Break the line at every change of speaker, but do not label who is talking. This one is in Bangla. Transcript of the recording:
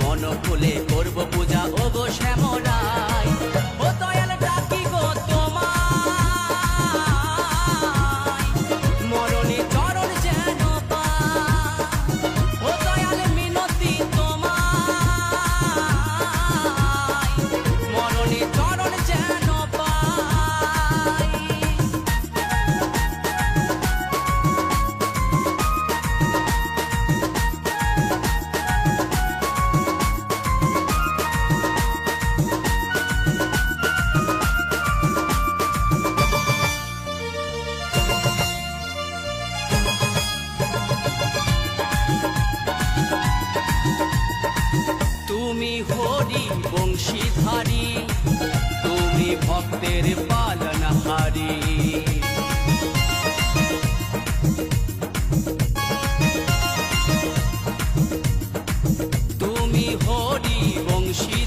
মন খুলে করব পূজা ওগো শ্যামরাই। ও দয়াল ডাকি গো তোমায়, মরণে চরণ যেন পাই। ও দয়াল মিনতি তোমায়, মরণে চরণ যেন পাই। তুমি হরি বংশীধারী, তুমি ভক্তের পালনহারী। তুমি হরি বংশী